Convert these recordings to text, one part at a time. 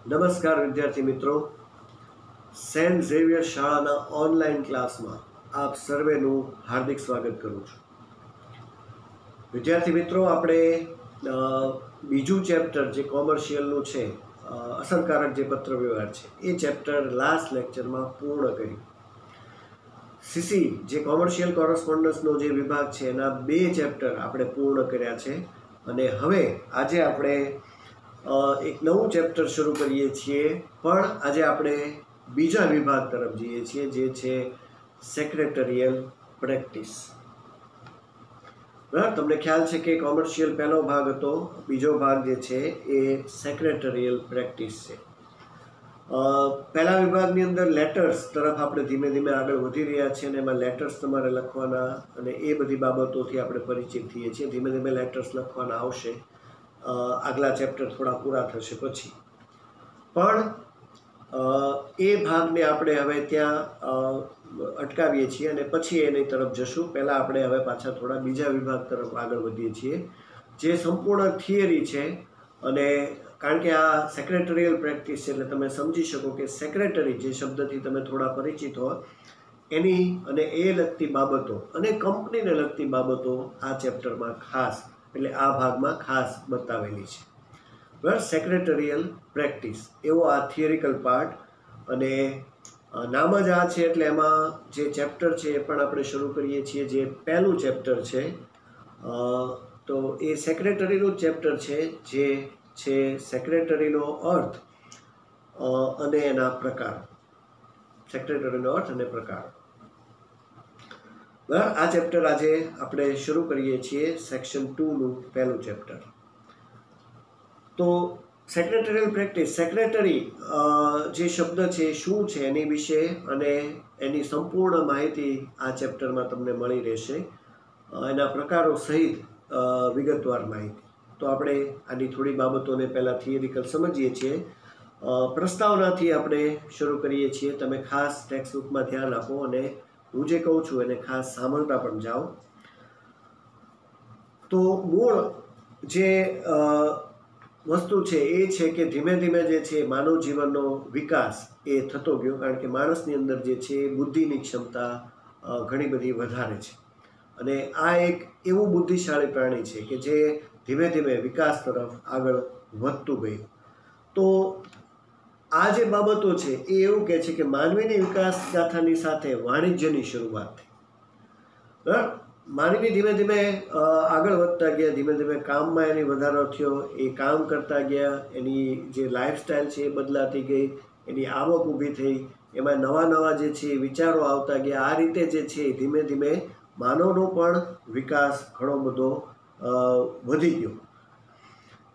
નમસ્કાર વિદ્યાર્થી મિત્રો, સેન્ટ ઝેવિયર શાળાના ઓનલાઈન ક્લાસમાં આપ સર્વેનું હાર્દિક સ્વાગત કરું છું. વિદ્યાર્થી મિત્રો, આપણે બીજું ચેપ્ટર જે કોમર્શિયલનું છે, અસરકારક જે પત્ર વ્યવહાર છે, એ ચેપ્ટર લાસ્ટ લેક્ચરમાં પૂર્ણ કર્યું. સીસી જે કોમર્શિયલ કોરસ્પોન્ડન્સનો જે વિભાગ છે એના 2 ચેપ્ટર આપણે પૂર્ણ કર્યા છે અને હવે આજે આપણે એક નવું ચેપ્ટર શરૂ કરીએ છીએ, પણ આજે આપણે બીજા વિભાગ તરફ જઈએ છીએ જે છે સેક્રેટરીયલ પ્રેક્ટિસ. બરાબર, તમને ખ્યાલ છે કે કોમર્શિયલ પહેલો ભાગ હતો, બીજો ભાગ જે છે એ સેક્રેટરીયલ પ્રેક્ટિસ છે. પહેલા વિભાગની અંદર લેટર્સ તરફ આપણે ધીમે ધીમે આગળ વધી રહ્યા છીએ અને એમાં લેટર્સ તમારે લખવાના અને એ બધી બાબતોથી આપણે પરિચિત થઈએ છીએ. ધીમે ધીમે લેટર્સ લખવાના આવશે આગલા ચેપ્ટર થોડા પૂરા થશે પછી. પણ એ ભાગને આપણે હવે ત્યાં અટકાવીએ છીએ અને પછી એની તરફ જશું. પહેલાં આપણે હવે પાછા થોડા બીજા વિભાગ તરફ આગળ વધીએ છીએ જે સંપૂર્ણ થિયરી છે. અને કારણ કે આ સેક્રેટરીયલ પ્રેક્ટિસ છે એટલે તમે સમજી શકો કે સેક્રેટરી જે શબ્દથી તમે થોડા પરિચિત હો એની અને એ લગતી બાબતો અને કંપનીને લગતી બાબતો આ ચેપ્ટરમાં ખાસ એટલે આ ભાગમાં ખાસ બતાવેલી છે. બરાબર, સેક્રેટરીયલ પ્રેક્ટિસ એવો આ થિયરિકલ પાર્ટ અને નામ જ આ છે એટલે એમાં જે ચેપ્ટર છે એ પણ આપણે શરૂ કરીએ છીએ. જે પહેલું ચેપ્ટર છે તો એ સેક્રેટરીનું ચેપ્ટર છે જે છે સેક્રેટરીનો અર્થ અને એના પ્રકાર. સેક્રેટરીનો અર્થ અને પ્રકાર. બરાબર, આ ચેપ્ટર આજે આપણે શરૂ કરીએ છીએ, સેક્શન 2નું પહેલું ચેપ્ટર. તો સેક્રેટરીયલ પ્રેક્ટિસ, સેક્રેટરી જે શબ્દ છે શું છે એની વિશે અને એની સંપૂર્ણ માહિતી આ ચેપ્ટરમાં તમને મળી રહેશે, એના પ્રકારો સહિત વિગતવાર માહિતી. તો આપણે આની થોડી બાબતોને પહેલાં થિયરિકલ સમજીએ છીએ. પ્રસ્તાવનાથી આપણે શરૂ કરીએ છીએ. તમે ખાસ ટેક્સ્ટ બુકમાં ધ્યાન આપો અને હું જે કહું છું એને ખાસ સાંભળતા પણ જાઓ. તો મૂળ જે વસ્તુ છે એ છે કે ધીમે ધીમે જે છે માનવ જીવનનો વિકાસ એ થતો ગયો, કારણ કે માણસની અંદર જે છે બુદ્ધિની ક્ષમતા ઘણી બધી વધારે છે અને આ એક એવું બુદ્ધિશાળી પ્રાણી છે કે જે ધીમે ધીમે વિકાસ તરફ આગળ વધતું ગયું. તો આ જે બાબતો છે એ એવું કહે છે કે માનવીની વિકાસ ગાથાની સાથે વાણિજ્યની શરૂઆત થઈ. બરાબર, માનવી ધીમે ધીમે આગળ વધતા ગયા, ધીમે ધીમે કામમાં એની વધારો થયો, એ કામ કરતા ગયા, એની જે લાઈફસ્ટાઈલ છે એ બદલાતી ગઈ, એની આવક ઊભી થઈ, એમાં નવા નવા જે છે વિચારો આવતા ગયા. આ રીતે જે છે ધીમે ધીમે માનવનો પણ વિકાસ ઘણો બધો વધી ગયો.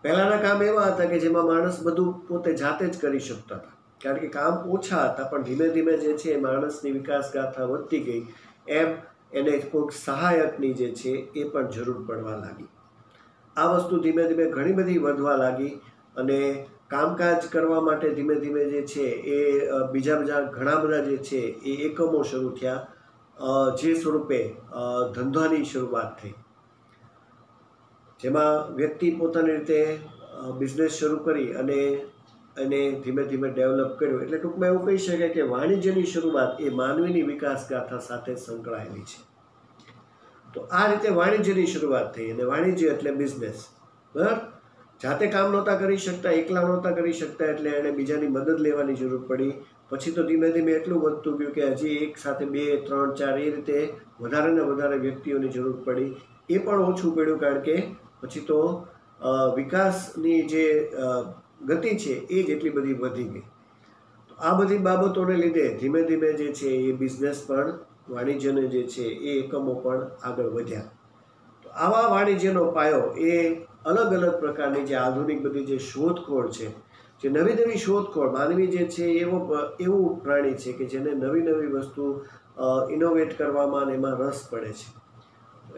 પહેલાંના કામ એવા હતા કે જેમાં માણસ બધું પોતે જાતે જ કરી શકતા હતા, કારણ કે કામ ઓછા હતા. પણ ધીમે ધીમે જે છે માણસની વિકાસ ગાથા વધતી ગઈ એમ એને કોઈક સહાયકની જે છે એ પણ જરૂર પડવા લાગી. આ વસ્તુ ધીમે ધીમે ઘણી બધી વધવા લાગી અને કામકાજ કરવા માટે ધીમે ધીમે જે છે એ બીજા ઘણા બધા જે છે એ એકમો શરૂ થયા, જે સ્વરૂપે ધંધાની શરૂઆત થઈ, જેમાં વ્યક્તિ પોતાની રીતે બિઝનેસ શરૂ કરી અને એને ધીમે ધીમે ડેવલપ કર્યો. એટલે ટૂંકમાં એવું કહી શકાય કે વાણિજ્યની શરૂઆત એ માનવીની વિકાસ ગાથા સાથે સંકળાયેલી છે. તો આ રીતે વાણિજ્યની શરૂઆત થઈ અને વાણિજ્ય એટલે બિઝનેસ. બરાબર, જાતે કામ નહોતા કરી શકતા, એકલા નહોતા કરી શકતા એટલે એણે બીજાની મદદ લેવાની જરૂર પડી. પછી તો ધીમે ધીમે એટલું વધતું ગયું કે હજી એક સાથે 2, 3, 4 એ રીતે વધારે ને વધારે વ્યક્તિઓની જરૂર પડી. એ પણ ઓછું પડ્યું કારણ કે પછી તો વિકાસની જે ગતિ છે એ જેટલી બધી વધી ગઈ. તો આ બધી બાબતોને લીધે ધીમે ધીમે જે છે એ બિઝનેસ પણ, વાણિજ્યને જે છે એ એકમો પણ આગળ વધ્યા. તો આવા વાણિજ્યનો પાયો એ અલગ અલગ પ્રકારની જે આધુનિક બધી જે શોધખોળ છે, જે નવી નવી શોધખોળ, માનવી જે છે એવું પ્રાણી છે કે જેને નવી નવી વસ્તુ ઇનોવેટ કરવામાં અને એમાં રસ પડે છે.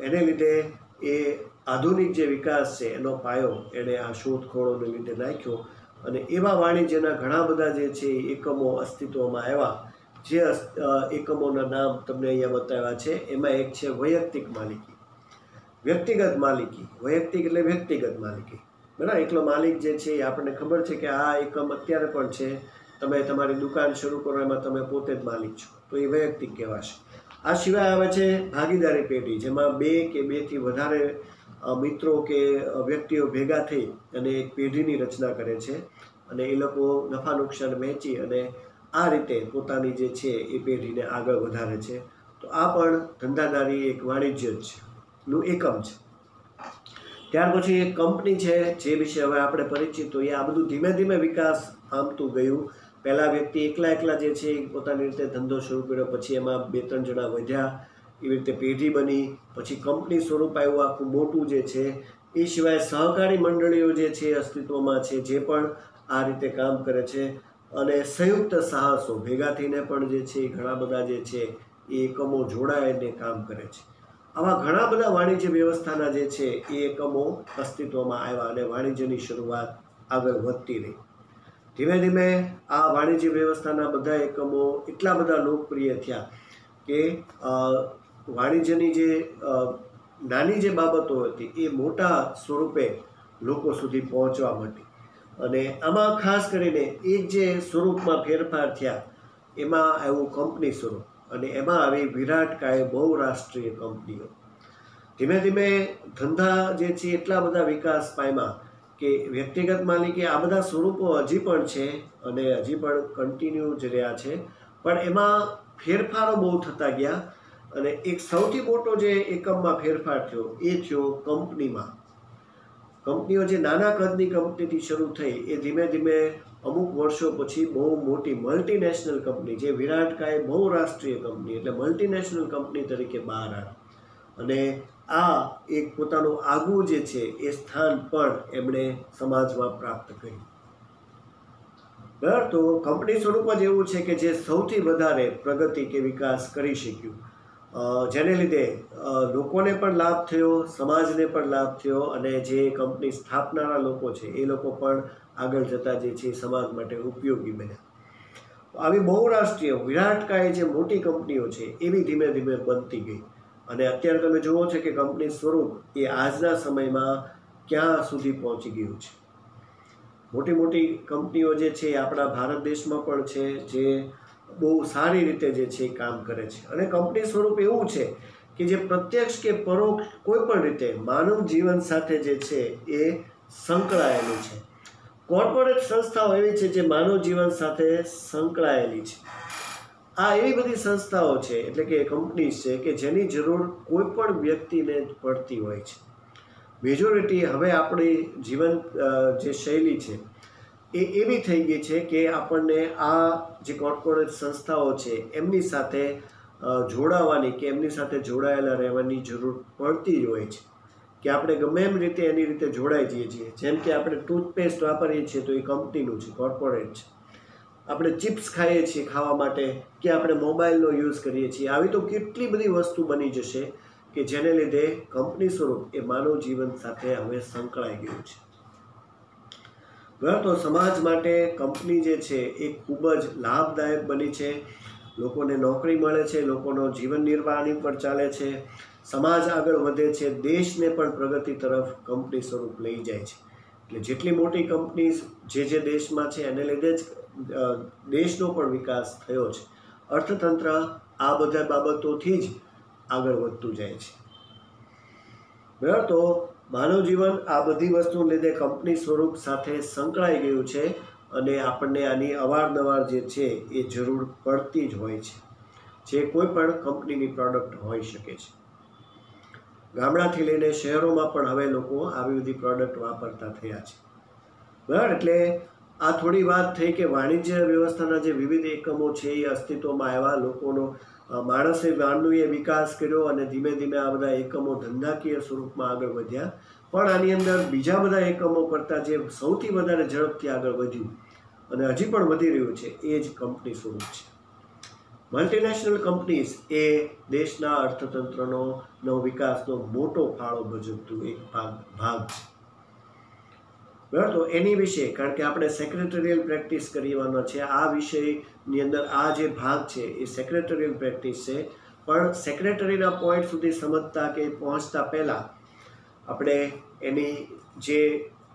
એને લીધે એ આધુનિક જે વિકાસ છે એનો પાયો એણે આ શોધખોળોને લીધે નાખ્યો અને એવા વાણિજ્યના ઘણા બધા જે છે એકમો અસ્તિત્વમાં આવ્યા. જે એકમોના નામ તમને અહીંયા બતાવ્યા છે. એમાં એક છે વૈયક્તિક માલિકી, વ્યક્તિગત માલિકી. વૈયક્તિક એટલે વ્યક્તિગત માલિકી, બરાબર. એકલો માલિક જે છે એ આપણને ખબર છે કે આ એકમ અત્યારે પણ છે, તમે તમારી દુકાન શરૂ કરો એમાં તમે પોતે જ માલિક છો, તો એ વૈયક્તિક કહેવાશે. આ સિવાય આવે છે ભાગીદારી પેઢી, જેમાં 2 કે 2 થી વધારે મિત્રો કે વ્યક્તિઓ ભેગા થઈ અને એક પેઢીની રચના કરે છે અને એ લોકો નફા નુકસાન વહેંચી અને આ રીતે પોતાની જે છે એ પેઢીને આગળ વધારે છે. તો આ પણ ધંધાદારી એક વાણિજ્ય જ નું એકમ છે. ત્યાર પછી એક કંપની છે, જે વિશે હવે આપણે પરિચિત હોઈએ. આ બધું ધીમે ધીમે વિકાસ પામતું ગયું. પહેલાં વ્યક્તિ એકલા જે છે એ પોતાની રીતે ધંધો શરૂ કર્યો, પછી એમાં 2-3 જણા વધ્યા, એવી રીતે પેઢી બની, પછી કંપની સ્વરૂપ આવ્યું આખું મોટું જે છે. એ સિવાય સહકારી મંડળીઓ જે છે અસ્તિત્વમાં છે, જે પણ આ રીતે કામ કરે છે. અને સંયુક્ત સાહસો ભેગા થઈને પણ જે છે ઘણા બધા જે છે એ એકમો જોડાઈને કામ કરે છે. આવા ઘણા બધા વાણિજ્ય વ્યવસ્થાના જે છે એ એકમો અસ્તિત્વમાં આવ્યા અને વાણિજ્યની શરૂઆત આગળ વધતી રહી. ધીમે ધીમે આ વાણિજ્ય વ્યવસ્થાના બધા એકમો એટલા બધા લોકપ્રિય થયા કે વાણિજ્યની જે નાની જે બાબતો હતી એ મોટા સ્વરૂપે લોકો સુધી પહોંચવા માંડી. અને આમાં ખાસ કરીને એક જે સ્વરૂપમાં ફેરફાર થયા એમાં આવ્યું કંપની સ્વરૂપ, અને એમાં આવી વિરાટકાય બહુરાષ્ટ્રીય કંપનીઓ. ધીમે ધીમે ધંધા જે છે એટલા બધા વિકાસ પામ્યા કે વ્યક્તિગત માલિકી આ બધા સ્વરૂપો હજી પણ છે અને હજી પણ કન્ટિન્યુ જ રહ્યા છે, પણ એમાં ફેરફારો બહુ થતા ગયા. અને એક સૌથી મોટો જે એકમમાં ફેરફાર થયો એ થયો કંપનીમાં. કંપનીઓ જે નાના કદની કંપનીથી શરૂ થઈ એ ધીમે ધીમે અમુક વર્ષો પછી બહુ મોટી મલ્ટીનેશનલ કંપની, જે વિરાટકાય બહુરાષ્ટ્રીય કંપની એટલે મલ્ટીનેશનલ કંપની તરીકે બહાર આવી. અને આ એક પોતાનું આગવું જે છે એ સ્થાન પણ એમણે સમાજમાં પ્રાપ્ત કર્યું. બરાબર. તો કંપની સ્વરૂપ જ એવું છે કે જે સૌથી વધારે પ્રગતિ કે વિકાસ કરી શક્યું, જેને લીધે લોકોને પણ લાભ થયો, સમાજને પણ લાભ થયો, અને જે કંપની સ્થાપનારા લોકો છે એ લોકો પણ આગળ જતા જે છે સમાજ માટે ઉપયોગી બન્યા. આવી બહુરાષ્ટ્રીય વિરાટકાય જે મોટી કંપનીઓ છે એવી ધીમે ધીમે બનતી ગઈ. અને અત્યારે તમે જુઓ છો કે કંપની સ્વરૂપ એ આજના સમયમાં ક્યાં સુધી પહોંચી ગયું છે. મોટી મોટી કંપનીઓ જે છે આપણા ભારત દેશમાં પણ છે, જે બહુ સારી રીતે જે છે કામ કરે છે. અને કંપની સ્વરૂપ એવું છે કે જે પ્રત્યક્ષ કે પરોક્ષ કોઈ પણ રીતે માનવ જીવન સાથે જે છે એ સંકળાયેલું છે. કોર્પોરેટ સંસ્થાઓ એવી છે જે માનવ જીવન સાથે સંકળાયેલી છે. આ એવી બધી સંસ્થાઓ છે, એટલે કે કંપનીઝ છે કે જેની જરૂર કોઈ પણ વ્યક્તિને પડતી હોય છે. મેજોરિટી હવે આપણી જીવન જે શૈલી છે એ એવી થઈ ગઈ છે કે આપણને આ જે કોર્પોરેટ સંસ્થાઓ છે એમની સાથે જોડાવાની કે એમની સાથે જોડાયેલા રહેવાની જરૂર પડતી જ હોય છે. કે આપણે ગમે એમ રીતે એની રીતે જોડાઈ જઈએ છીએ. જેમ કે આપણે ટૂથપેસ્ટ વાપરીએ છીએ તો એ કંપનીનું છે, કોર્પોરેટ છે. આપણે ચિપ્સ ખાઈએ છીએ ખાવા માટે, કે આપણે મોબાઈલનો યુઝ કરીએ છીએ. આવી તો કેટલી બધી વસ્તુ બની જશે કે જેને લીધે કંપની સ્વરૂપ એ માનવ જીવન સાથે હવે સંકળાઈ ગયું છે. બરાબર. તો સમાજ માટે કંપની જે છે એ ખૂબ જ લાભદાયક બની છે. લોકોને નોકરી મળે છે, લોકોનો જીવન નિર્વાહની પર ચાલે છે, સમાજ આગળ વધે છે, દેશને પણ પ્રગતિ તરફ કંપની સ્વરૂપ લઈ જાય છે. એટલે જેટલી મોટી કંપની જે દેશમાં છે એને લીધે જ દેશનો પણ વિકાસ થયો છે. અર્થતંત્ર આ બધા બાબતોથી જ આગળ વધતું જાય છે. બરાબર. તો માનવ જીવન આ બધી વસ્તુને લીધે કંપની સ્વરૂપ સાથે સંકળાઈ ગયું છે, અને આપણને આની અવારનવાર જે છે એ જરૂર પડતી જ હોય છે, જે કોઈ પણ કંપનીની પ્રોડક્ટ હોઈ શકે છે. ગામડાથી લઈને શહેરોમાં પણ હવે લોકો આવી બધી પ્રોડક્ટ વાપરતા થયા છે. બરાબર. એટલે આ થોડી વાત થઈ કે વાણિજ્ય વ્યવસ્થાના જે વિવિધ એકમો છે એ અસ્તિત્વમાં આવ્યા, લોકોનો માણસે માનવીએ વિકાસ કર્યો, અને ધીમે ધીમે આ બધા એકમો ધંધાકીય સ્વરૂપમાં આગળ વધ્યા. પણ આની અંદર બીજા બધા એકમો કરતાં જે સૌથી વધારે ઝડપથી આગળ વધ્યું અને હજી પણ વધી રહ્યું છે એ જ કંપની સ્વરૂપ છે. મલ્ટીનેશનલ કંપનીઝ એ દેશના અર્થતંત્રનો વિકાસનો મોટો ફાળો ભજવતું એક ભાગ છે. બરાબર. તો એની વિશે, કારણ કે આપણે સેક્રેટરીયલ પ્રેક્ટિસ કરવાના છે, આ વિષયની અંદર આ જે ભાગ છે એ સેક્રેટરીયલ પ્રેક્ટિસ છે. પણ સેક્રેટરીના પોઈન્ટ સુધી સમજતા કે પહોંચતા પહેલાં આપણે એની જે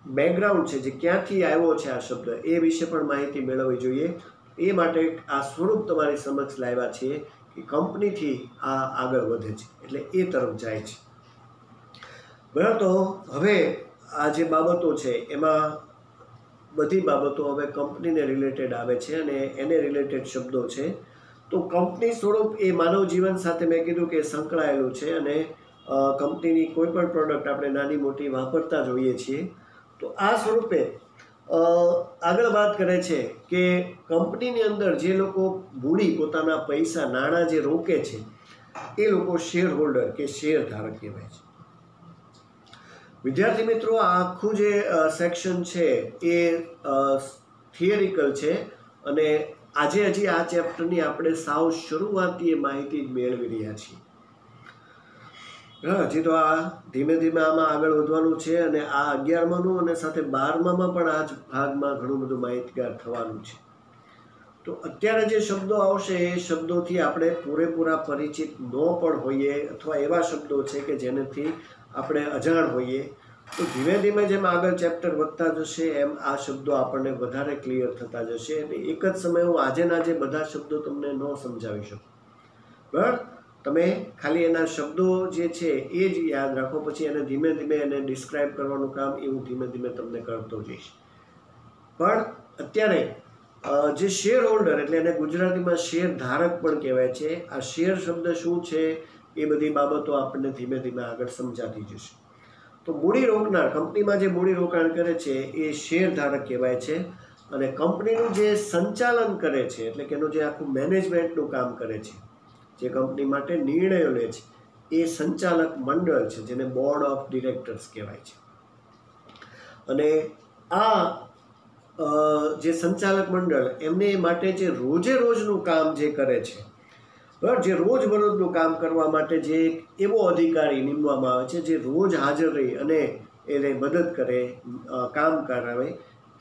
બેકગ્રાઉન્ડ છે, જે ક્યાંથી આવ્યો છે આ શબ્દ, એ વિશે પણ માહિતી મેળવવી જોઈએ. એ માટે આ સ્વરૂપ તમારી સમક્ષ લાવ્યા છીએ કે કંપનીથી આ આગળ વધે છે, એટલે એ તરફ જાય છે. બરાબર. તો હવે આ જે બાબતો છે એમાં બધી બાબતો હવે કંપનીને રિલેટેડ આવે છે અને એને રિલેટેડ શબ્દો છે. તો કંપની સ્વરૂપ એ માનવ જીવન સાથે મેં કીધું કે સંકળાયેલું છે અને કંપનીની કોઈ પણ પ્રોડક્ટ આપણે નાની મોટી વાપરતા જોઈએ છીએ. તો આ સ્વરૂપે આગળ વાત કરે છે કે કંપનીની અંદર જે લોકો મૂડી, પોતાના પૈસા, નાણાં જે રોકે છે એ લોકો શેર હોલ્ડર કે શેર ધારક કહેવાય છે. વિદ્યાર્થી મિત્રો, આ આખું જે સેક્શન છે એ થિયરિકલ છે અને આજે હજી આ ચેપ્ટરની આપણે સાવ શરૂઆતી માહિતી મેળવી રહ્યા છીએ. હજી તો આ ધીમે ધીમે આમાં આગળ વધવાનું છે અને આ 11માનું અને સાથે 12મામાં પણ આ જ ભાગમાં ઘણું બધું માહિતગાર થવાનું છે. તો અત્યારે જે શબ્દો આવશે એ શબ્દોથી આપણે પૂરેપૂરા પરિચિત ન પણ હોઈએ અથવા એવા શબ્દો છે કે જેનાથી આપણે અજાણ હોઈએ. તો ધીમે ધીમે જેમ આગળ ચેપ્ટર વધતા જશે એમ આ શબ્દો આપણને વધારે ક્લિયર થતા જશે. અને એક જ સમયે હું આજેના જે બધા શબ્દો તમને ન સમજાવી શકું. બરાબર. તમે ખાલી એના શબ્દો જે છે એ જ યાદ રાખો, પછી એને ધીમે ધીમે એને ડિસ્ક્રાઇબ કરવાનું કામ એ હું ધીમે ધીમે તમને કરતો જઈશ. પણ અત્યારે જે શેર હોલ્ડર એટલે એને ગુજરાતીમાં શેર ધારક પણ કહેવાય છે. આ શેર શબ્દ શું છે એ બધી બાબતો આપણને ધીમે ધીમે આગળ સમજાતી જશે. તો મૂડી રોકનાર, કંપનીમાં જે મૂડી રોકાણ કરે છે એ શેર ધારક કહેવાય છે. અને કંપનીનું જે સંચાલન કરે છે એટલે કે એનું જે આખું મેનેજમેન્ટનું કામ કરે છે, જે કંપની માટે નિર્ણયો લે છે, એ સંચાલક મંડળ છે, જેને બોર્ડ ઓફ ડિરેક્ટર્સ કહેવાય છે. અને આ જે સંચાલક મંડળ એમને માટે જે રોજે રોજનું કામ જે કરે છે, બરાબર, જે રોજબરોજનું કામ કરવા માટે જે એવો અધિકારી નીમવામાં આવે છે જે રોજ હાજર રહી અને એને મદદ કરે, કામ કરાવે,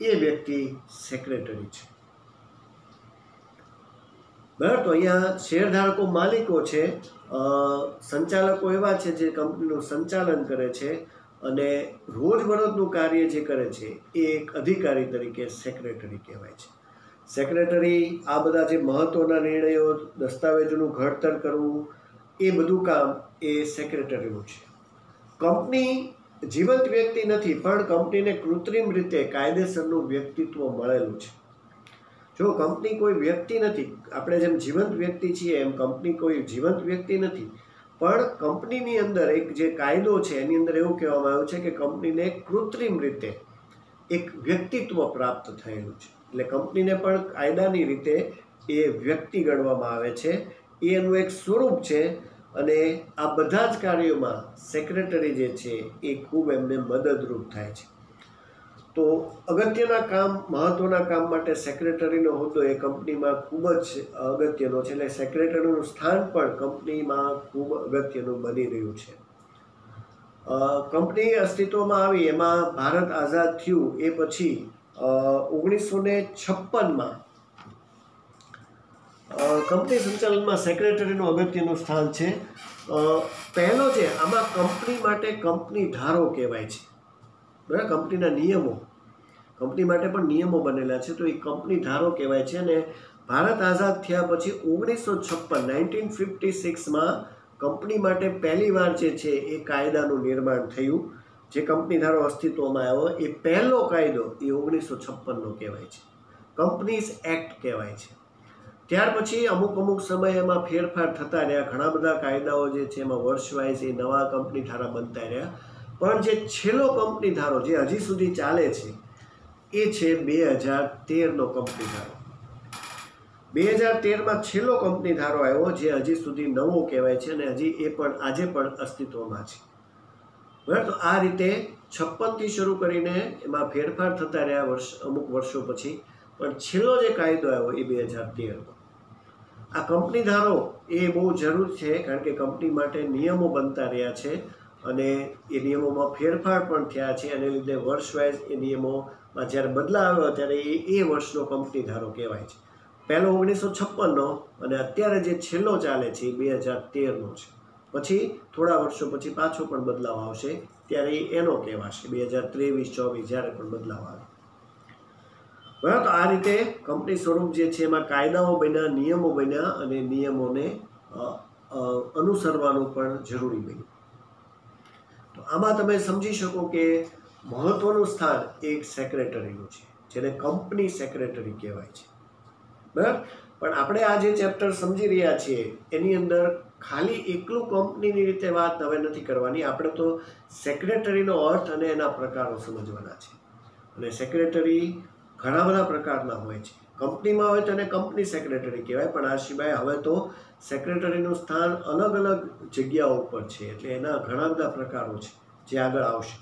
એ વ્યક્તિ સેક્રેટરી છે. બરાબર. તો અહીંયા શેરધારકો માલિકો છે, સંચાલકો એવા છે જે કંપનીનું સંચાલન કરે છે અને રોજબરોજનું કાર્ય જે કરે છે એ એક અધિકારી તરીકે સેક્રેટરી કહેવાય છે. સેક્રેટરી આ બધા જે મહત્ત્વના નિર્ણયો, દસ્તાવેજોનું ઘડતર કરવું, એ બધું કામ એ સેક્રેટરીનું છે. કંપની જીવંત વ્યક્તિ નથી, પણ કંપનીને કૃત્રિમ રીતે કાયદેસરનું વ્યક્તિત્વ મળેલું છે. જો કંપની કોઈ વ્યક્તિ નથી, આપણે જેમ જીવંત વ્યક્તિ છીએ એમ કંપની કોઈ જીવંત વ્યક્તિ નથી, પણ કંપનીની અંદર એક જે કાયદો છે એની અંદર એવું કહેવામાં આવ્યું છે કે કંપનીને કૃત્રિમ રીતે એક વ્યક્તિત્વ પ્રાપ્ત થયેલું છે. એટલે કંપનીને પણ કાયદાની રીતે એ વ્યક્તિ ગણવામાં આવે છે. એ એનું એક સ્વરૂપ છે અને આ બધા જ કાર્યોમાં સેક્રેટરી જે છે એ ખૂબ એમને મદદરૂપ થાય છે. તો અગત્યના કામ, મહત્ત્વના કામ માટે સેક્રેટરીનો હોદ્દો એ કંપનીમાં ખૂબ જ અગત્યનો છે. એટલે સેક્રેટરીનું સ્થાન પણ કંપનીમાં ખૂબ અગત્યનું બની રહ્યું છે. કંપની અસ્તિત્વમાં આવી એમાં ભારત આઝાદ થયું એ પછી 1956માં કંપની સંચાલનમાં સેક્રેટરીનું અગત્યનું સ્થાન છે. પહેલો છે આમાં કંપની માટે કંપની ધારો કહેવાય છે. બરાબર. કંપનીના નિયમો, કંપની માટે પણ નિયમો બનેલા છે, તો એ કંપની ધારો કહેવાય છે. અને ભારત આઝાદ થયા પછી 1956 કંપની માટે પહેલીવાર જે છે એ કાયદાનું નિર્માણ થયું. જે કંપની ધારો અસ્તિત્વમાં આવ્યો એ પહેલો કાયદો એ 1956નો કહેવાય છે. કંપનીઝ એક્ટ કહેવાય છે. ત્યાર પછી અમુક સમય એમાં ફેરફાર થતા રહ્યા. ઘણા બધા કાયદાઓ જે છે એમાં વર્ષ વાઇઝ એ નવા કંપની ધારા બનતા રહ્યા. પણ જે છેલ્લો કંપની ધારો જે હજી સુધી ચાલે છે એ છે 2013નો કંપની ધારો. 2013માં છેલ્લો કંપની ધારો આવ્યો જે હજી સુધી નવો કહેવાય છે અને હજી એ પણ આજે પણ અસ્તિત્વમાં છે. બરાબર. તો આ રીતે 56થી શરૂ કરીને એમાં ફેરફાર થતા રહ્યા અમુક વર્ષો પછી, પણ છેલ્લો જે કાયદો આવ્યો એ 2013નો. આ કંપની ધારો એ બહુ જરૂર છે, કારણ કે કંપની માટે નિયમો બનતા રહ્યા છે અને એ નિયમોમાં ફેરફાર પણ થયા છે. અને લીધે વર્ષ વાઇઝ એ નિયમોમાં જ્યારે બદલાવ આવ્યો ત્યારે એ વર્ષનો કંપની ધારો કહેવાય છે. પહેલો 1956નો અને અત્યારે જે છેલ્લો ચાલે છે એ 2013નો છે. પછી થોડા વર્ષો પછી પાછો પણ બદલાવ આવશે ત્યારે એનો કહેવાશે 2023-24 જ્યારે પણ બદલાવ આવે. બરાબર. તો આ રીતે કંપની સ્વરૂપ જે છે એમાં કાયદાઓ બન્યા, નિયમો બન્યા અને નિયમોને અનુસરવાનું પણ જરૂરી બન્યું. તો આમાં તમે સમજી શકો કે મહત્વનું સ્થાન એક સેક્રેટરીનું છે, જેને કંપની સેક્રેટરી કહેવાય છે. બરાબર. પણ આપણે આ જે ચેપ્ટર સમજી રહ્યા છીએ એની અંદર ખાલી એકલું કંપનીની રીતે વાત હવે નથી કરવાની. આપણે તો સેક્રેટરીનો અર્થ અને એના પ્રકારો સમજવાના છે. અને સેક્રેટરી ઘણા બધા પ્રકારના હોય છે. કંપનીમાં હોય તો એને કંપની સેક્રેટરી કહેવાય, પણ આ સિવાય હવે તો સેક્રેટરીનું સ્થાન અલગ અલગ જગ્યાઓ ઉપર છે. એટલે એના ઘણા બધા પ્રકારો છે જે આગળ આવશે.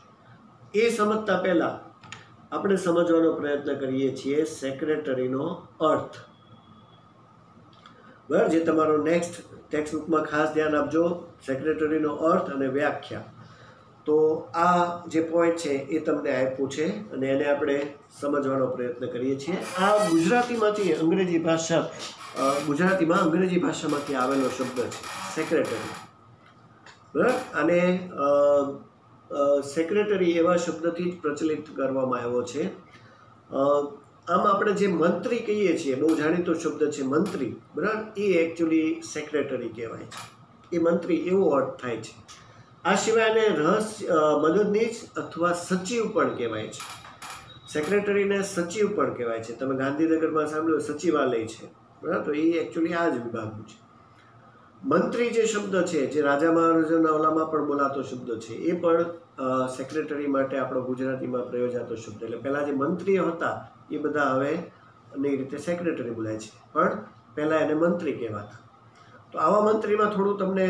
એ સમજતા પહેલાં આપણે સમજવાનો પ્રયત્ન કરીએ છીએ સેક્રેટરીનો અર્થ. બરાબર. જે તમારો નેક્સ્ટ ટેક્સ્ટ બુકમાં ખાસ ધ્યાન આપજો, સેક્રેટરીનો અર્થ અને વ્યાખ્યા. તો આ જે પોઈન્ટ છે એ તમને આપ્યું છે અને એને આપણે સમજવાનો પ્રયત્ન કરીએ છીએ. આ ગુજરાતીમાંથી અંગ્રેજી ભાષા, ગુજરાતીમાં અંગ્રેજી ભાષામાંથી આવેલો શબ્દ છે સેક્રેટરી. બરાબર. અને સેક્રેટરી એવા શબ્દથી જ પ્રચલિત કરવામાં આવ્યો છે. આમ આપણે જે મંત્રી કહીએ છીએ, બહુ જાણીતો શબ્દ છે મંત્રી. બરાબર. એ એકચ્યુઅલી સેક્રેટરી કહેવાય છે. એ મંત્રી એવો અર્થ થાય છે. આ સિવાય આને મદદનીશ અથવા સચિવ પણ કહેવાય છે. સેક્રેટરીને સચિવ પણ કહેવાય છે. તમે ગાંધીનગરમાં સાંભળ્યું સચિવાલય છે. બરાબર. તો એ એકચ્યુઅલી આ જ વિભાગનું છે. મંત્રી જે શબ્દ છે, જે રાજા મહારાજાના ઓલામાં પણ બોલાતો શબ્દ છે, એ પણ સેક્રેટરી માટે આપણો ગુજરાતીમાં પ્રયોજાતો શબ્દ. એટલે પહેલાં જે મંત્રીઓ હતા એ બધા હવે ની રીતે સેક્રેટરી બોલાય છે, પણ પહેલાં એને મંત્રી કહેવાતા. તો આવા મંત્રીમાં થોડું તમને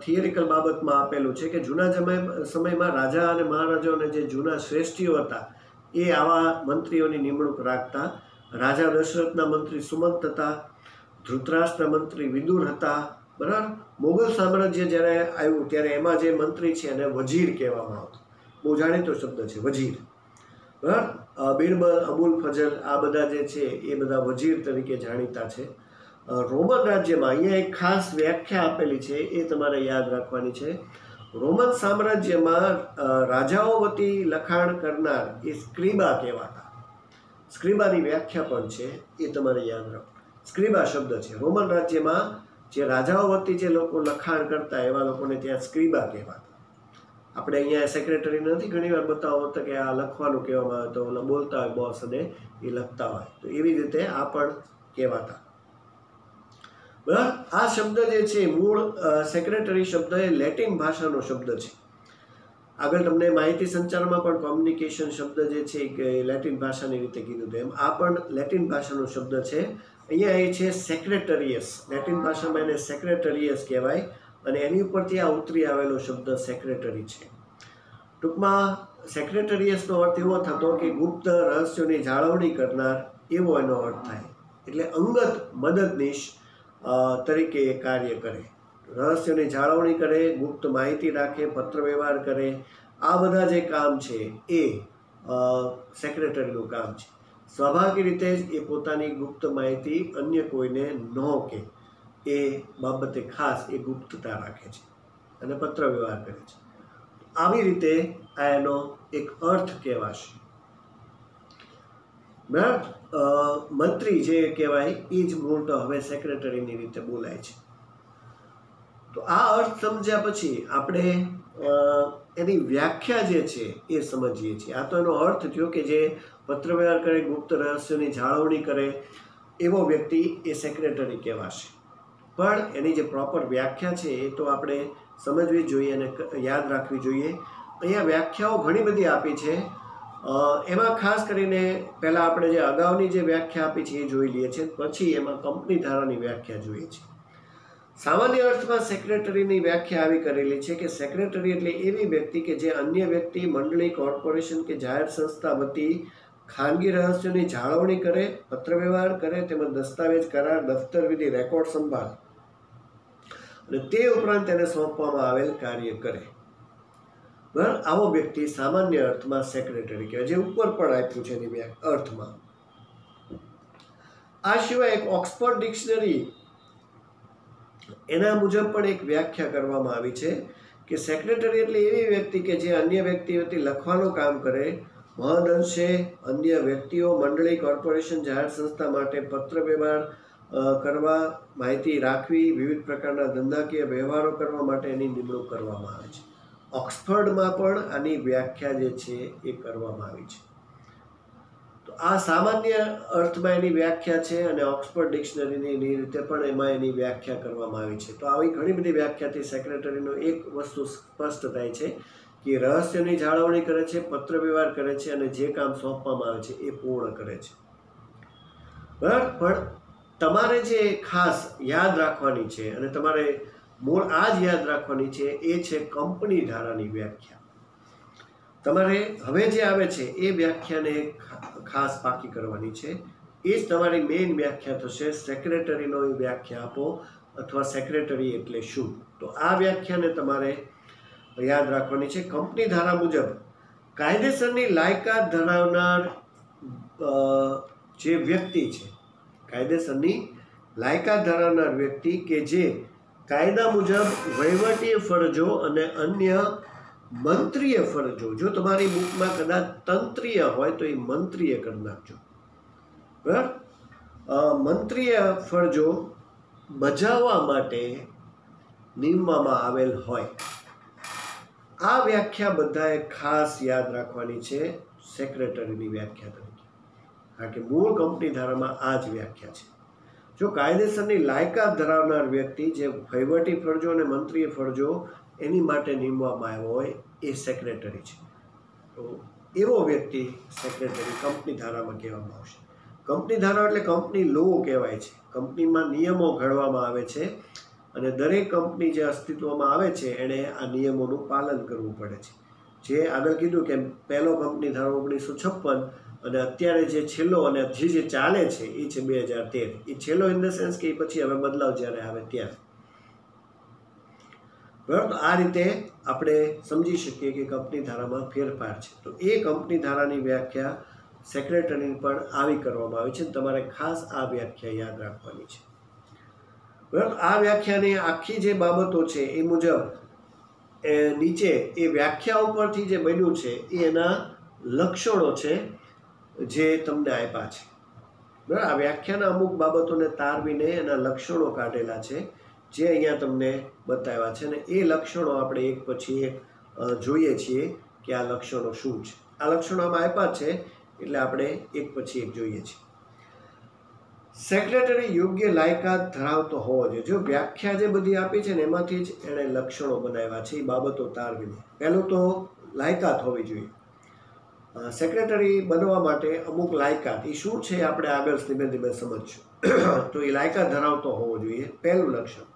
થિયરિકલ બાબતમાં આપેલું છે કે જૂના સમયમાં રાજા અને મહારાજાઓને જે જૂના શ્રેષ્ઠીઓ હતા એ આવા મંત્રીઓની નિમણૂક રાખતા. રાજા દશરથના મંત્રી સુમંત હતા, ધૃતરાષ્ટ્રના મંત્રી વિદુર હતા. બરાબર. મુઘલ સામ્રાજ્ય જ્યારે આવ્યું ત્યારે એમાં જે મંત્રી છે એને વજીર કહેવામાં આવતો. બહુ જાણીતો શબ્દ છે વજીર. બરાબર. બિરબલ, અબુલ ફઝલ આ બધા જે છે એ બધા વજીર તરીકે જાણીતા છે. રોમન રાજ્યમાં અહીંયા એક ખાસ વ્યાખ્યા આપેલી છે, એ તમારે યાદ રાખવાની છે. રોમન સામ્રાજ્યમાં રાજાઓ વતી લખાણ કરનાર એ સ્ક્રિબા કહેવાતા. સ્ક્રિબાની વ્યાખ્યા પણ છે, એ તમારે યાદ રાખો. સ્ક્રિબા શબ્દ છે. રોમન રાજ્યમાં જે રાજાઓ વતી જે લોકો લખાણ કરતા એવા લોકોને ત્યાં સ્ક્રિબા કહેવાતા. આપણે અહીંયા સેક્રેટરી નથી ઘણીવાર બતાવો તો કે આ લખવાનું કહેવામાં આવે, તો ઓલા બોલતા હોય બોસ અને એ લખતા હોય, તો એવી રીતે આ પણ કહેવાતા. બરાબર. આ શબ્દ જે છે મૂળ સેક્રેટરી શબ્દ એ લેટિન ભાષાનો શબ્દ છે. આગળ તમને માહિતી સંચારમાં પણ કોમ્યુનિકેશન શબ્દ જે છે કે લેટિન ભાષાની રીતે કીધું હતું, એમ આ પણ લેટિન ભાષાનો શબ્દ છે. અહીંયા એ છે સેક્રેટરીયસ. લેટિન ભાષામાં એને સેક્રેટરીયસ કહેવાય અને એની ઉપરથી આ ઉતરી આવેલો શબ્દ સેક્રેટરી છે. ટૂંકમાં સેક્રેટરીયસનો અર્થ એવો થતો કે ગુપ્ત રહસ્યોની જાળવણી કરનાર, એવો એનો અર્થ થાય. એટલે અંગત મદદનીશ તરીકે એ કાર્ય કરે, રહસ્યોની જાળવણી કરે, ગુપ્ત માહિતી રાખે, પત્ર વ્યવહાર કરે. આ બધા જે કામ છે એ સેક્રેટરીનું કામ છે. સ્વાભાવિક રીતે જ એ પોતાની ગુપ્ત માહિતી અન્ય કોઈને ન કહે, એ બાબતે ખાસ એ ગુપ્તતા રાખે છે અને પત્ર વ્યવહાર કરે છે. આવી રીતે આ એનો એક અર્થ કહેવાશે. બરાબર. મંત્રી જે કહેવાય એ જ મૂળ તો હવે સેક્રેટરીની રીતે બોલાય છે. તો આ અર્થ સમજ્યા પછી આપણે એની વ્યાખ્યા જે છે એ સમજીએ છીએ. આ તો એનો અર્થ થયો કે જે પત્ર વ્યવહાર કરે, ગુપ્ત રહસ્યોની જાળવણી કરે, એવો વ્યક્તિ એ સેક્રેટરી કહેવાશે. પણ એની જે પ્રોપર વ્યાખ્યા છે એ તો આપણે સમજવી જોઈએ અને યાદ રાખવી જોઈએ. અહીંયા વ્યાખ્યાઓ ઘણી બધી આપી છે. એમાં ખાસ કરીને પહેલાં આપણે જે અગાઉની જે વ્યાખ્યા આપી છે એ જોઈ લઈએ છીએ, પછી એમાં કંપની ધારાની વ્યાખ્યા જોઈએ છે. સામાન્ય અર્થમાં સેક્રેટરીની વ્યાખ્યા આવી કરેલી છે કે સેક્રેટરી એટલે એવી વ્યક્તિ કે જે અન્ય વ્યક્તિ, મંડળી, કોર્પોરેશન કે જાહેર સંસ્થા વતી ખાનગી રહસ્યોની જાળવણી કરે, પત્ર વ્યવહાર કરે, તેમજ દસ્તાવેજ, કરાર, દફતર વિધિ, રેકોર્ડ સંભાળ અને તે ઉપરાંત તેને સોંપવામાં આવેલ કાર્ય કરે. બરાબર. આવો વ્યક્તિ સામાન્ય અર્થમાં સેક્રેટરી કહેવાય, જે ઉપર પણ આપ્યું છે એની અર્થમાં. આ સિવાય એક ઓક્સફોર્ડ ડિક્શનરી એના મુજબ પણ એક વ્યાખ્યા કરવામાં આવી છે કે સેક્રેટરી એટલે એવી વ્યક્તિ કે જે અન્ય વ્યક્તિ વતી લખવાનું કામ કરે, મહદઅંશે અન્ય વ્યક્તિઓ, મંડળી, કોર્પોરેશન, જાહેર સંસ્થા માટે પત્ર વ્યવહાર કરવા, માહિતી રાખવી, વિવિધ પ્રકારના ધંધાકીય વ્યવહારો કરવા માટે એની નિમણૂક કરવામાં આવે છે. ઓક્સફર્ડમાં પણ આની વ્યાખ્યા જે છે એ કરવામાં આવી છે. તો આ સામાન્ય અર્થમાં એની વ્યાખ્યા છે અને ઓક્સફર્ડ ડિક્શનરીની રીતે પણ એમાં એની વ્યાખ્યા કરવામાં આવી છે. તો આવી ઘણી બધી વ્યાખ્યાથી સેક્રેટરીનો એક વસ્તુ સ્પષ્ટ થાય છે કે રહસ્યની જાળવણી કરે છે, પત્ર વ્યવહાર કરે છે અને જે કામ સોંપવામાં આવે છે એ પૂર્ણ કરે છે. બરાબર. પણ તમારે જે ખાસ યાદ રાખવાની છે અને તમારે મૂળ આ જ યાદ રાખવાની છે એ છે કંપની ધારાની વ્યાખ્યા. તમારે હવે જે આવે છે એ વ્યાખ્યાને ખાસ પાકી કરવાની છે. એ જ તમારી મેઇન વ્યાખ્યા થશે. સેક્રેટરીનો વ્યાખ્યા આપો અથવા સેક્રેટરી એટલે શું. તો આ વ્યાખ્યાને તમારે યાદ રાખવાની છે. કંપની ધારા મુજબ કાયદેસરની લાયકાત ધરાવનાર જે વ્યક્તિ છે, કાયદેસરની લાયકાત ધરાવનાર વ્યક્તિ કે જે કાયદા મુજબ વહીવટી ફરજો અને અન્ય મંત્રીય ફરજો, જો તમારી બુકમાં કદાચ તંત્રીય હોય તો એ મંત્રીય કરી નાખજો. બરાબર. મંત્રીય ફરજો બજાવવા માટે નીમવામાં આવેલ હોય. આ વ્યાખ્યા બધાએ ખાસ યાદ રાખવાની છે સેક્રેટરીની વ્યાખ્યા તરીકે, કારણ કે મૂળ કંપની ધારામાં આ જ વ્યાખ્યા છે. જો કાયદેસરની લાયકાત ધરાવનાર વ્યક્તિ જે વહીવટી ફરજો અને મંત્રીય ફરજો એની માટે નીમવામાં આવ્યો હોય એ સેક્રેટરી છે. તો એવો વ્યક્તિ સેક્રેટરી કંપની ધારામાં કહેવામાં આવશે. કંપની ધારા એટલે કંપની લો કહેવાય છે. કંપનીમાં નિયમો ઘડવામાં આવે છે અને દરેક કંપની જે અસ્તિત્વમાં આવે છે એણે આ નિયમોનું પાલન કરવું પડે છે. જે આગળ કીધું કે પહેલો કંપની ધારો 1956 અને અત્યારે જે છેલ્લો અને જે ચાલે છે એ છે 2013. એ છેલ્લો ઇન ધ સેન્સ કે પછી હવે બદલાવ જ્યારે આવે ત્યારે. બરાબર. તો આ રીતે આપણે સમજી શકીએ કે કંપની ધારામાં ફેરફાર છે. તો એ કંપની ધારાની વ્યાખ્યા સેક્રેટરીની પણ આવી કરવામાં આવી છે. તમારે ખાસ આ વ્યાખ્યા યાદ રાખવાની છે. બરાબર. આ વ્યાખ્યાની આખી જે બાબતો છે એ મુજબ નીચે એ વ્યાખ્યા ઉપરથી જે બન્યું છે એ એના લક્ષણો છે જે તમને આપ્યા છે. બરાબર. આ વ્યાખ્યાના અમુક બાબતોને તારવીને એના લક્ષણો કાઢેલા છે જે અહીંયા તમને બતાવ્યા છે અને એ લક્ષણો આપણે એક પછી એક જોઈએ છીએ કે આ લક્ષણો શું છે. આ લક્ષણો આમાં આપ્યા છે એટલે આપણે એક પછી એક જોઈએ છીએ. સેક્રેટરી યોગ્ય લાયકાત ધરાવતો હોવો જોઈએ. જો વ્યાખ્યા જે બધી આપી છે ને એમાંથી જ એણે લક્ષણો બનાવ્યા છે એ બાબતો તારવીને. પહેલું તો લાયકાત હોવી જોઈએ. સેક્રેટરી બનવા માટે અમુક લાયકાત એ શું છે આપણે આગળ ધીમે ધીમે સમજશું. તો એ લાયકાત ધરાવતો હોવો જોઈએ, પહેલું લક્ષણ.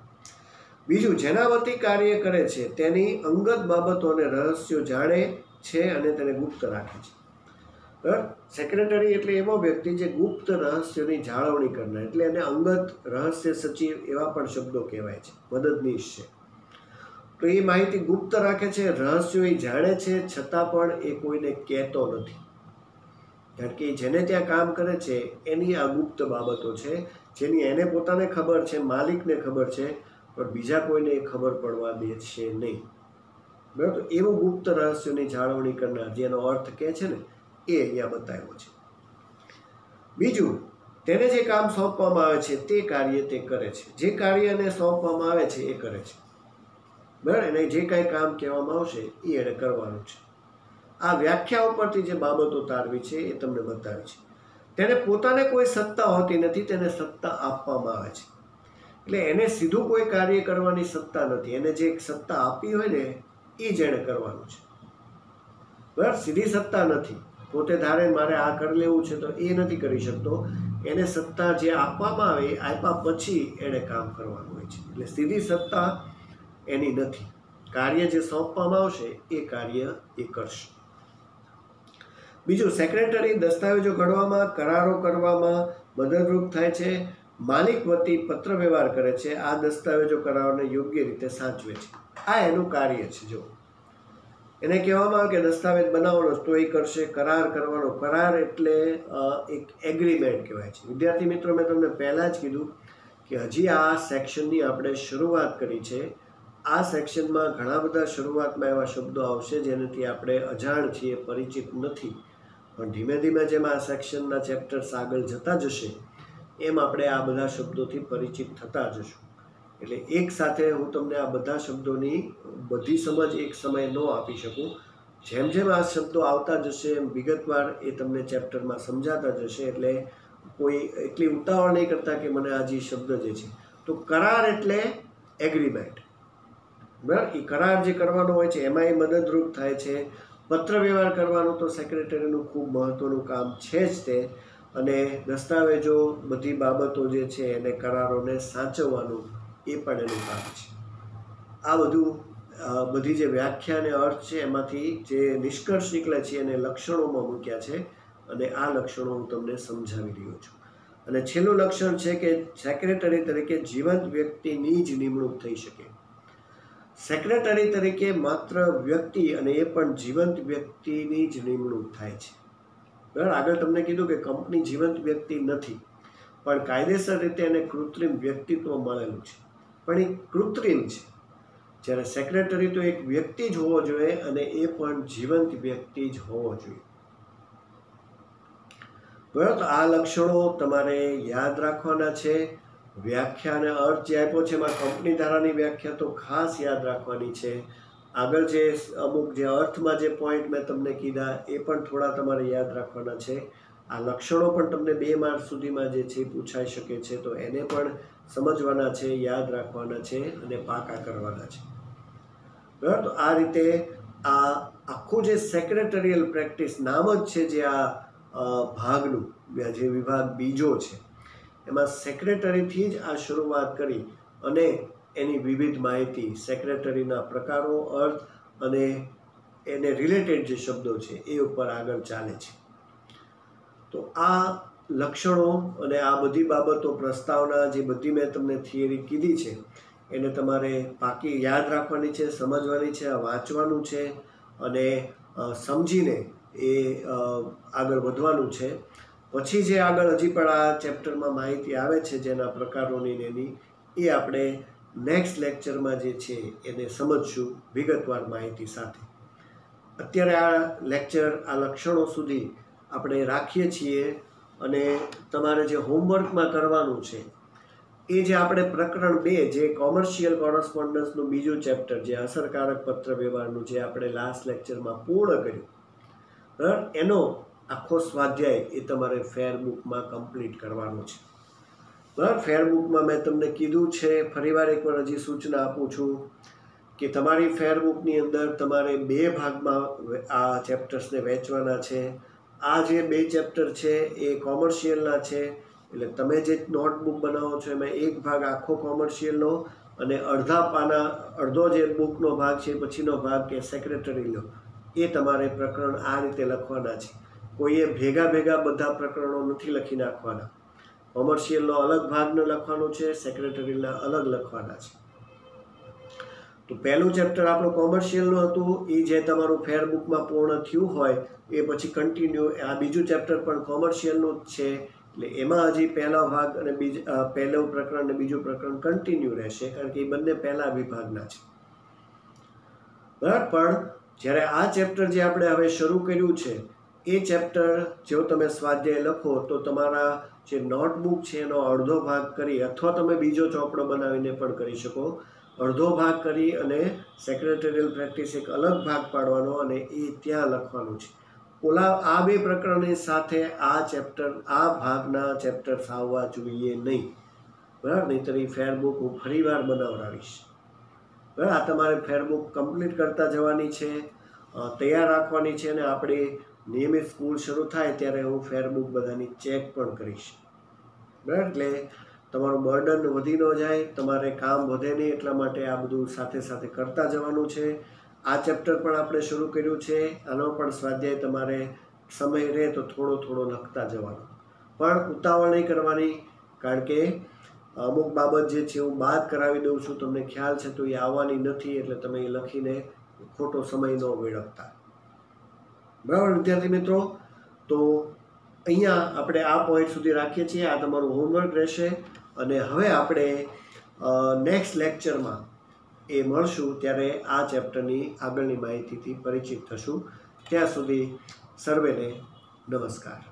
બીજું, જેના વતી કાર્ય કરે છે તેની અંગત બાબતો અને રહસ્યો જાણે છે અને તેને ગુપ્ત રાખે છે. બરાબર. સેક્રેટરી એટલે એવો વ્યક્તિ જે ગુપ્ત રહસ્યોની જાળવણી કરનાર, એટલે એને અંગત રહસ્ય સચિવ એવા પણ શબ્દો કહેવાય છે, મદદનીશ છે. તો એ માહિતી ગુપ્ત રાખે છે, રહસ્યો એ જાણે છે છતાં પણ એ કોઈને કહેતો નથી. કારણ કે જેને ત્યાં કામ કરે છે એની આ ગુપ્ત બાબતો છે જેની એને પોતાને ખબર છે, માલિકને ખબર છે, પણ બીજા કોઈને એ ખબર પડવા દે છે નહીં. બરાબર. તો એવું ગુપ્ત રહસ્યોની જાળવણી કરનાર જેનો અર્થ કહે છે ને એ અહીંયા બતાવ્યો છે. બીજું, તેને જે કામ સોંપવામાં આવે છે તે કાર્ય તે કરે છે. જે કાર્યને સોંપવામાં આવે છે એ કરે છે. બરાબર. એને જે કાંઈ કામ કહેવામાં આવશે એ એને કરવાનું છે. આ વ્યાખ્યા ઉપરથી જે બાબતો તારવી છે એ તમને બતાવી છે. તેને પોતાને કોઈ સત્તા હોતી નથી, તેને સત્તા આપવામાં આવે છે. એટલે એને સીધું કોઈ કાર્ય કરવાની સત્તા નથી. એને જે સત્તા આપી હોય ને એ જ એણે કરવાનું છે. બરાબર. સીધી સત્તા નથી. પોતે ધારે મારે આ કરી લેવું છે તો એ નથી કરી શકતો. એને સત્તા જે આપવામાં આવે એ આપ્યા પછી એણે કામ કરવાનું હોય છે. એટલે સીધી સત્તા એની નથી. કાર્ય જે સોંપવામાં આવશે એ કાર્ય એ કરશે. બીજું, સેક્રેટરી દસ્તાવેજો ઘડવામાં, કરારો કરવામાં મદદરૂપ થાય છે. માલિક વતી પત્ર વ્યવહાર કરે છે. આ દસ્તાવેજો કરારોને યોગ્ય રીતે સાચવે છે. આ એનું કાર્ય છે. જો એને કહેવામાં આવે કે દસ્તાવેજ બનાવવાનો તો એ કરશે. કરાર કરવાનો, કરાર એટલે એક એગ્રીમેન્ટ કહેવાય છે. વિદ્યાર્થી મિત્રો, મેં તમને પહેલાં જ કીધું કે હજી આ સેક્શનની આપણે શરૂઆત કરી છે. આ સેક્શનમાં ઘણા બધા શરૂઆતમાં એવા શબ્દો આવશે જેનાથી આપણે અજાણ છીએ, પરિચિત નથી, પણ ધીમે ધીમે જેમ આ સેક્શનના ચેપ્ટર્સ આગળ જતા જશે એમ આપણે આ બધા શબ્દોથી પરિચિત થતા જશું. એટલે એક સાથે હું તમને આ બધા શબ્દોની બધી સમજ એક સમયે ન આપી શકું. જેમ જેમ આ શબ્દો આવતા જશે એમ વિગતવાર એ તમને ચેપ્ટરમાં સમજાતા જશે. એટલે કોઈ એટલી ઉતાવળ નહીં કરતા કે મને આ જે શબ્દ જે છે. તો કરાર એટલે એગ્રીમેન્ટ, બરાબર. એ કરાર જે કરવાનો હોય છે એમાં એ મદદરૂપ થાય છે. પત્ર વ્યવહાર કરવાનો તો સેક્રેટરીનું ખૂબ મહત્ત્વનું કામ છે જ તે, અને દસ્તાવેજો બધી બાબતો જે છે એને કરારોને સાચવવાનું એ પણ એનું કામ છે. આ બધું બધી જે વ્યાખ્યા અને અર્થ છે એમાંથી જે નિષ્કર્ષ નીકળે છે એને લક્ષણોમાં મૂક્યા છે, અને આ લક્ષણો હું તમને સમજાવી રહ્યો છું. અને છેલ્લું લક્ષણ છે કે સેક્રેટરી તરીકે જીવંત વ્યક્તિની જ નિમણૂક થઈ શકે. સેક્રેટરી તરીકે માત્ર વ્યક્તિ, અને એ પણ જીવંત વ્યક્તિની જ નિમણૂક થાય છે. બરાબર. આગળ તમને કીધું કે કંપની જીવંત વ્યક્તિ નથી, પણ કાયદેસર રીતે એને કૃત્રિમ વ્યક્તિત્વ મળેલું છે, પણ એ કૃત્રિમ છે. જ્યારે સેક્રેટરી તો એક વ્યક્તિ જ હોવો જોઈએ, અને એ પણ જીવંત વ્યક્તિ જ હોવો જોઈએ. બરાબર. તો આ લક્ષણો તમારે યાદ રાખવાના છે. વ્યાખ્યા અને અર્થ જે આપ્યો છે એમાં કંપની ધારાની વ્યાખ્યા તો ખાસ યાદ રાખવાની છે. આગળ જે અમુક જે અર્થમાં જે પોઈન્ટ મેં તમને કીધા એ પણ થોડા તમારે યાદ રાખવાના છે. આ લક્ષણો પણ તમને 2 માર્ક સુધીમાં જે છે પૂછાઈ શકે છે, તો એને પણ સમજવાના છે, યાદ રાખવાના છે અને પાકા કરવાના છે. બરાબર. તો આ રીતે આ આખું જે સેક્રેટરીયલ પ્રેક્ટિસ નામ જ છે, જે આ ભાગનું જે વિભાગ બીજો છે એમાં સેક્રેટરીથી જ આ શરૂઆત કરી અને એની વિવિધ માહિતી, સેક્રેટરીના પ્રકારો, અર્થ અને એને રિલેટેડ જે શબ્દો છે એ ઉપર આગળ ચાલે છે. તો આ લક્ષણો અને આ બધી બાબતો, પ્રસ્તાવના જે બધી મેં તમને થિયરી કીધી છે એને તમારે પાકી યાદ રાખવાની છે, સમજવાની છે, વાંચવાનું છે અને સમજીને એ આગળ વધવાનું છે. પછી જે આગળ હજી પણ આ ચેપ્ટરમાં માહિતી આવે છે જેના પ્રકારોની એની, એ આપણે નેક્સ્ટ લેક્ચરમાં જે છે એને સમજશું વિગતવાર માહિતી સાથે. અત્યારે આ લેક્ચર આ લક્ષણો સુધી આપણે રાખીએ છીએ, અને તમારે જે હોમવર્કમાં કરવાનું છે એ જે આપણે પ્રકરણ 2 જે કોમર્શિયલ કોરસ્પોન્ડન્સનું બીજું ચેપ્ટર, જે અસરકારક પત્ર વ્યવહારનું, જે આપણે લાસ્ટ લેક્ચરમાં પૂર્ણ કર્યું, બરાબર, એનો આખો સ્વાધ્યાય એ તમારે ફેરબુકમાં કમ્પ્લીટ કરવાનો છે. બરાબર. ફેરબુકમાં મેં તમને કીધું છે, ફરીવાર એકવાર હજી સૂચના આપું છું કે તમારી ફેરબુકની અંદર તમારે 2 ભાગમાં આ ચેપ્ટર્સને વહેંચવાના છે. આ જે 2 ચેપ્ટર છે એ કોમર્શિયલના છે, એટલે તમે જે નોટબુક બનાવો છો એમાં એક ભાગ આખો કોમર્શિયલનો, અને અડધો જે બુકનો ભાગ છે પછીનો ભાગ કે સેક્રેટરી લો, એ તમારે પ્રકરણ આ રીતે લખવાના છે. કોઈએ ભેગા બધા પ્રકરણો નથી લખી નાખવાના. કોમર્શિયલનો અલગ ભાગનો લખવાનો છે, સેક્રેટરીના અલગ લખવાના છે. તો પહેલું ચેપ્ટર આપણું કોમર્શિયલનું હતું, એ જે તમારું ફેરબુકમાં પૂર્ણ થયું હોય એ પછી કન્ટિન્યુ આ બીજું ચેપ્ટર પણ કોમર્શિયલનું જ છે. એટલે એમાં હજી પહેલો ભાગ અને પહેલું પ્રકરણ અને બીજું પ્રકરણ કન્ટિન્યુ રહેશે, કારણ કે એ બંને પહેલા વિભાગના છે. બરાબર. પણ જ્યારે આ ચેપ્ટર જે આપણે હવે શરૂ કર્યું છે એ ચેપ્ટર જો તમે સ્વાધ્યાય લખો તો તમારા જે નોટબુક છે એનો અડધો ભાગ કરી, અથવા તમે બીજો ચોપડો બનાવીને પણ કરી શકો, અડધો ભાગ કરી અને સેક્રેટરીયલ પ્રેક્ટિસ એક અલગ ભાગ પાડવાનો અને એ ત્યાં લખવાનું છે. આ 2 પ્રકરણની સાથે આ ચેપ્ટર, આ ભાગના ચેપ્ટર્સ આવવા જોઈએ નહીં. બરાબર. નહીંતર એ ફેરબુક હું ફરીવાર બનાવડાવીશ. બરાબર. આ તમારે ફેરબુક કમ્પ્લીટ કરતા જવાની છે, તૈયાર રાખવાની છે, અને આપણે નિયમિત સ્કૂલ શરૂ થાય ત્યારે હું ફેરબુક બધાની ચેક પણ કરીશ. બરાબર. એટલે તમારું બર્ડન વધી ન જાય, તમારે કામ વધે નહીં, એટલા માટે આ બધું સાથે સાથે કરતા જવાનું છે. આ ચેપ્ટર પણ આપણે શરૂ કર્યું છે, આનો પણ સ્વાધ્યાય તમારે સમય રહે તો થોડો લખતા જવાનો, પણ ઉતાવળ નહીં કરવાની, કારણ કે અમુક બાબત જે છે હું બાદ કરાવી દઉં છું, તમને ખ્યાલ છે, તો એ આવવાની નથી, એટલે તમે એ લખીને ખોટો સમય ન વેડફતા. બરાબર વિદ્યાર્થી મિત્રો. તો અહીંયા આપણે આ પોઈન્ટ સુધી રાખીએ છીએ. આ તમારું હોમવર્ક રહેશે, અને હવે આપણે નેક્સ્ટ લેક્ચરમાં એ મળશું ત્યારે આ ચેપ્ટરની આગળની માહિતીથી પરિચિત થશું. ત્યાં સુધી સર્વેને નમસ્કાર.